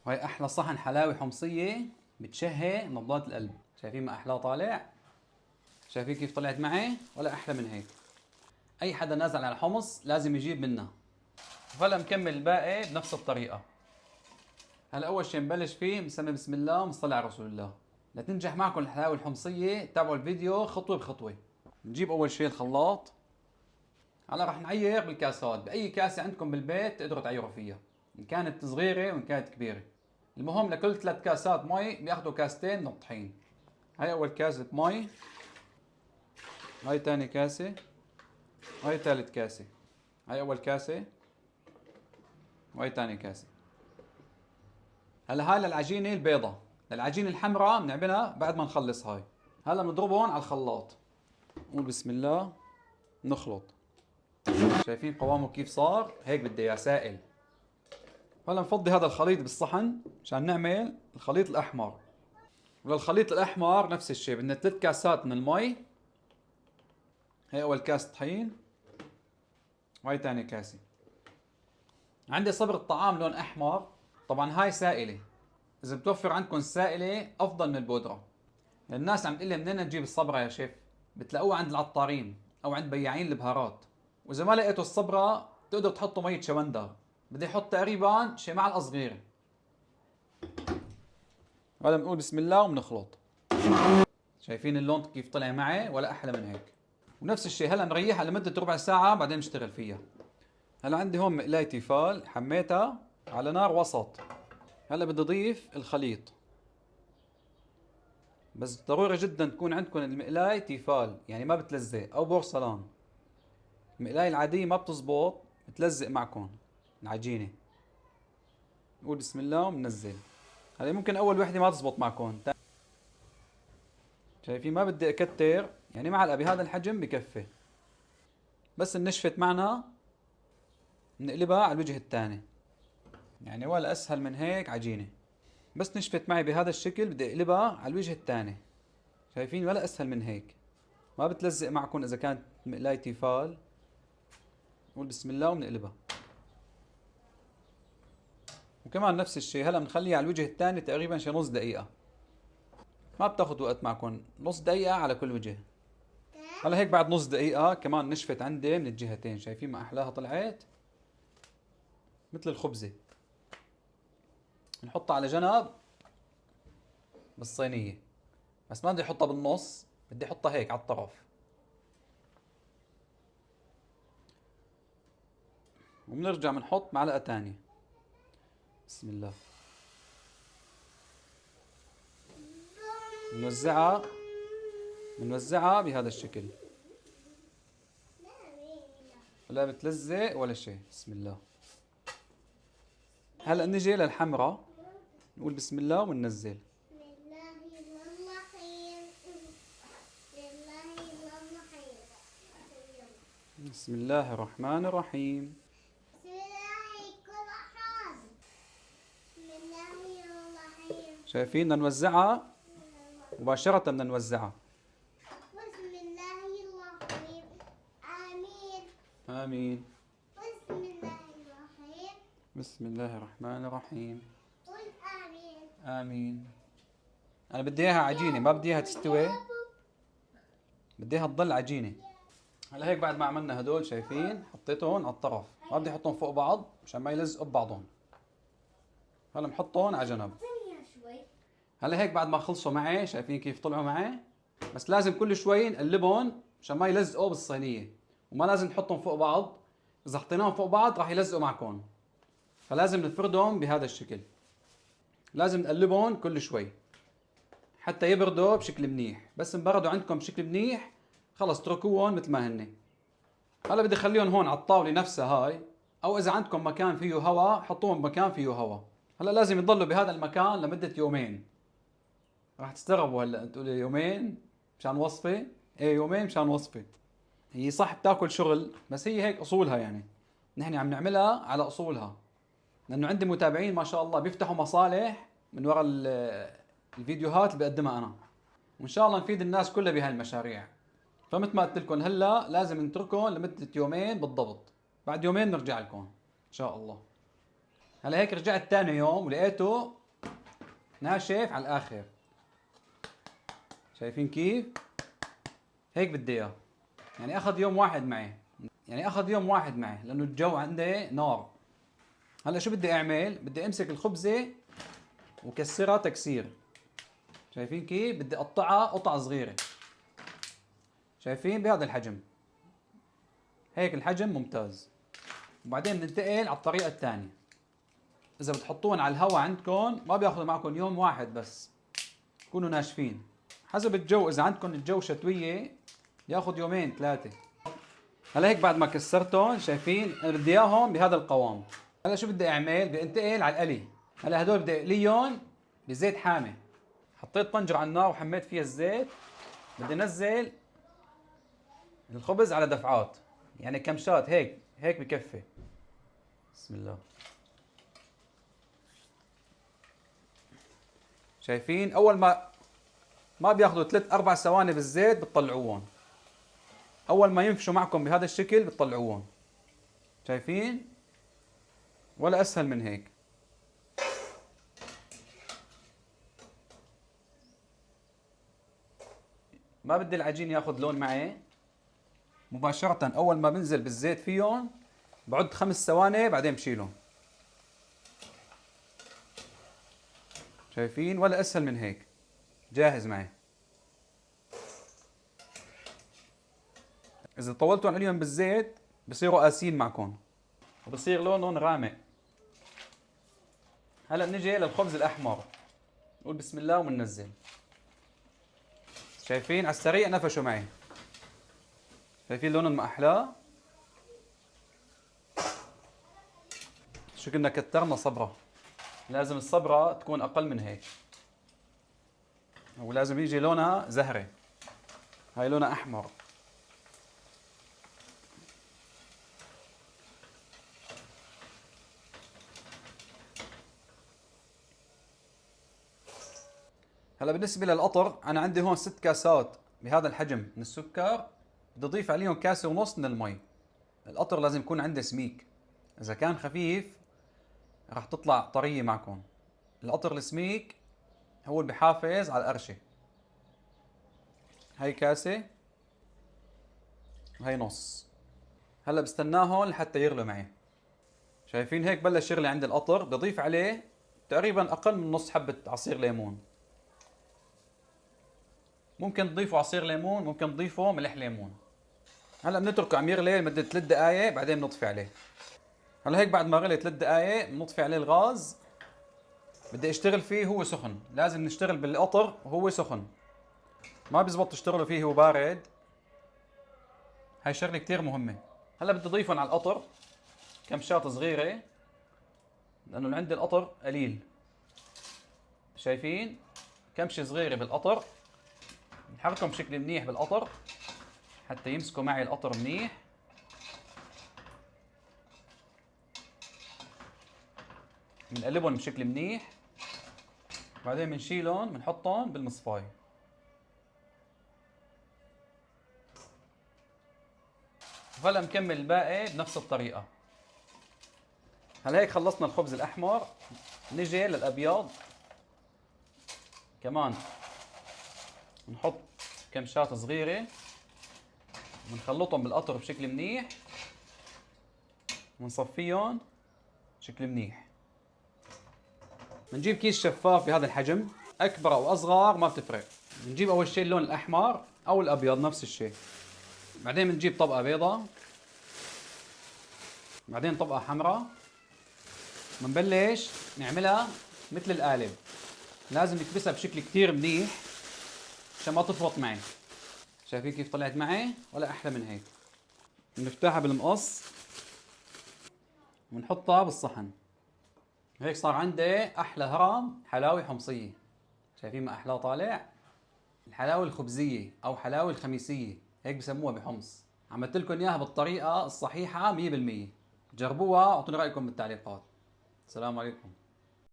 وهي احلى صحن حلاوي حمصيه بتشهي نبضات القلب. شايفين ما احلاه طالع؟ شايفين كيف طلعت معي؟ ولا احلى من هيك. اي حدا نازل على حمص لازم يجيب منها. وهلا مكمل الباقي بنفس الطريقه. هلا اول شيء نبلش فيه بنسمي بسم الله ونصلي على رسول الله. لتنجح معكم الحلاوه الحمصيه تابعوا الفيديو خطوه بخطوه. نجيب اول شيء الخلاط. هلا رح نعير بالكاسات، باي كاسه عندكم بالبيت تقدروا تعيروا فيها، ان كانت صغيره وان كانت كبيره. المهم لكل 3 كاسات مي بياخذوا كاستين من الطحين. هاي اول كاسه مي، هاي ثاني كاسه، هاي ثالث كاسه. هاي اول كاسه وهي ثاني كاسه. هلا هاي للعجينه البيضة، للعجينه الحمراء بنعملها بعد ما نخلص هاي. هلا بنضربهم على الخلاط. نقول بسم الله، نخلط. شايفين قوامه كيف صار؟ هيك بدي اياه سائل. هلا نفضي هذا الخليط بالصحن مشان نعمل الخليط الاحمر. وللخليط الاحمر نفس الشيء، بدنا 3 كاسات من المي. هي اول كاس طحين وهي ثاني كاسه. عندي صبغة طعام لون احمر، طبعا هاي سائله. اذا بتوفر عندكم السائله افضل من البودره. الناس عم تقول لي منين نجيب الصبغه يا شيف؟ بتلاقوها عند العطارين او عند بياعين البهارات. واذا ما لقيتوا الصبغه بتقدروا تحطوا ميه شوندر. بدي احط تقريبا شي معلقه صغيره. هذا بنقول بسم الله وبنخلط. شايفين اللون كيف طلع معي؟ ولا احلى من هيك. ونفس الشيء هلا نريحها لمده ربع ساعه بعدين نشتغل فيها. هلا عندي هون مقلاية تيفال حميتها على نار وسط. هلا بدي اضيف الخليط. بس ضروري جدا تكون عندكم المقلاية تيفال، يعني ما بتلزق، او بورسلان. المقلاية العادية ما بتزبط، بتلزق معكم العجينة. نقول بسم الله وبنزل. هلا ممكن اول وحدة ما تزبط معكم. شايفين ما بدي اكتر، يعني معلقة بهذا الحجم بكفي. بس نشفت معنا بنقلبها على الوجه الثاني. يعني ولا اسهل من هيك عجينة. بس نشفت معي بهذا الشكل بدي اقلبها على الوجه الثاني. شايفين ولا اسهل من هيك. ما بتلزق معكم اذا كانت مقلاية تيفال. نقول بسم الله وبنقلبها. وكمان نفس الشيء هلا بنخليها على الوجه الثاني تقريبا شي نص دقيقة. ما بتاخذ وقت معكم، نص دقيقة على كل وجه. هلا هيك بعد نص دقيقة كمان نشفت عندي من الجهتين. شايفين ما أحلاها طلعت؟ مثل الخبزة. نحطها على جنب بالصينية. بس ما بدي أحطها بالنص، بدي أحطها هيك على الطرف. وبنرجع بنحط معلقة تانية. بسم الله. بنوزعها بنوزعها بهذا الشكل. ولا بتلزق ولا شيء. بسم الله. هلا نجي للحمرة. نقول بسم الله وننزل. بسم الله الرحمن الرحيم. شايفين بدنا نوزعها مباشرة، بدنا نوزعها. بسم الله الرحيم. آمين. آمين. بسم الله الرحيم. بسم الله الرحمن الرحيم. قل آمين. آمين. أنا بدي إياها عجينة، ما بدي إياها تستوي، بدي إياها تضل عجينة. هلا هيك بعد ما عملنا هدول شايفين حطيتهم على الطرف، ما بدي أحطهم فوق بعض مشان ما يلزقوا ببعضهم. هلا بحطهم على جنب. هلا هيك بعد ما خلصوا معي شايفين كيف طلعوا معي. بس لازم كل شوي نقلبهم مشان ما يلزقوا بالصينية، وما لازم نحطهم فوق بعض. إذا حطيناهم فوق بعض راح يلزقوا معكم. فلازم نفردهم بهذا الشكل. لازم نقلبهم كل شوي حتى يبردوا بشكل منيح. بس انبردوا عندكم بشكل منيح خلص اتركوهم مثل ما هن. هلا بدي اخليهم هون على الطاولة نفسها هاي، او اذا عندكم مكان فيه هواء حطوهم بمكان فيه هواء. هلا لازم يضلوا بهذا المكان لمدة يومين. راح تستغربوا هلا تقولوا يومين مشان وصفة؟ ايه يومين مشان وصفة. هي صح بتاكل شغل، بس هي هيك اصولها يعني. نحن عم نعملها على اصولها. لانه عندي متابعين ما شاء الله بيفتحوا مصالح من وراء الفيديوهات اللي بقدمها انا. وان شاء الله نفيد الناس كلها بهاي المشاريع. فمثل ما قلت لكم هلا لازم نتركهم لمدة يومين بالضبط. بعد يومين نرجع لكم ان شاء الله. هلا هيك رجعت تاني يوم ولقيته ناشف على الاخر. شايفين كيف؟ هيك بدي اياه. يعني اخذ يوم واحد معي، لانه الجو عندي نار. هلا شو بدي اعمل؟ بدي امسك الخبزه وكسرها تكسير. شايفين كيف؟ بدي اقطعها قطع صغيره. شايفين بهذا الحجم؟ هيك الحجم ممتاز. وبعدين ننتقل على الطريقه الثانيه. اذا بتحطون على الهواء عندكم ما بياخذوا معكم يوم واحد بس، كونوا ناشفين. حسب الجو، اذا عندكم الجو شتويه ياخذ يومين ثلاثه. هلا هيك بعد ما كسرتهم، شايفين انا بدي اياهم بهذا القوام. هلا شو بدي اعمل؟ بدي انتقل على القلي. هلا هدول بدي اقليهم بزيت حامي. حطيت طنجره على النار وحميت فيها الزيت. بدي انزل الخبز على دفعات، يعني كمشات هيك بكفي. بسم الله. شايفين؟ اول ما بياخذوا 3-4 ثواني بالزيت بتطلعوهم. اول ما ينفشوا معكم بهذا الشكل بتطلعوهم. شايفين؟ ولا اسهل من هيك. ما بدي العجين ياخذ لون معي. مباشرة اول ما بنزل بالزيت فيهم بعد 5 ثواني بعدين بشيلهم. شايفين؟ ولا اسهل من هيك. جاهز معي. اذا طولتوا عليهم بالزيت بصيروا قاسيين معكم وبصير لونهم غامق. هلا بنجي للخبز الاحمر. نقول بسم الله وبننزل. شايفين؟ على السريع نفشوا معي. شايفين لونهم ما احلاه؟ شو كنا كترنا صبرة. لازم الصبرة تكون اقل من هيك، ولازم يجي لونها زهري. هاي لونها احمر. هلا بالنسبة للقطر أنا عندي هون 6 كاسات بهذا الحجم من السكر. بدي أضيف عليهم 1.5 كاسة من المي. القطر لازم يكون عنده سميك، إذا كان خفيف راح تطلع طرية معكم. القطر السميك هو اللي بحافظ على القرشة. هاي كاسة وهي نص. هلا بستناهم لحتى يغلوا معي. شايفين؟ هيك بلش يغلي عند القطر. بضيف عليه تقريبا أقل من نص حبة عصير ليمون. ممكن تضيفوا عصير ليمون، ممكن تضيفوا ملح ليمون. هلا بنتركه عم يغلي لمدة 3 دقائق بعدين بنطفي عليه. هلا هيك بعد ما غلي 3 دقائق بنطفي عليه الغاز. بدي اشتغل فيه هو سخن، لازم نشتغل بالقطر وهو سخن. ما بزبط تشتغلوا فيه وهو بارد. هاي شغلة كتير مهمة. هلا بدي اضيفهم على القطر كمشات صغيرة لانه اللي عندي القطر قليل. شايفين؟ كمشة صغيرة بالقطر. نحركهم بشكل منيح بالقطر حتى يمسكوا معي القطر منيح. بنقلبهم بشكل منيح بعدين بنشيلهم بنحطهم بالمصفاية. وهلا مكمل الباقي بنفس الطريقة. هلا هيك خلصنا الخبز الأحمر. نجي للأبيض كمان. بنحط كمشات صغيرة بنخلطهم بالقطر بشكل منيح ونصفيهم بشكل منيح. بنجيب كيس شفاف بهذا الحجم، اكبر او اصغر ما بتفرق. بنجيب اول شيء اللون الاحمر او الابيض نفس الشيء. بعدين بنجيب طبقة بيضاء، بعدين طبقة حمراء. بنبلش نعملها مثل القالب. لازم نكبسها بشكل كتير منيح عشان ما تفرط معي. شايفين كيف طلعت معي؟ ولا احلى من هيك. بنفتحها بالمقص ونحطها بالصحن. هيك صار عندي احلى هرم حلاوي حمصيه. شايفين ما احلاه طالع؟ الحلاوه الخبزيه او حلاوه الخميسيه هيك بسموها بحمص. عملت لكم اياها بالطريقه الصحيحه 100%. جربوها واعطوني رايكم بالتعليقات. السلام عليكم.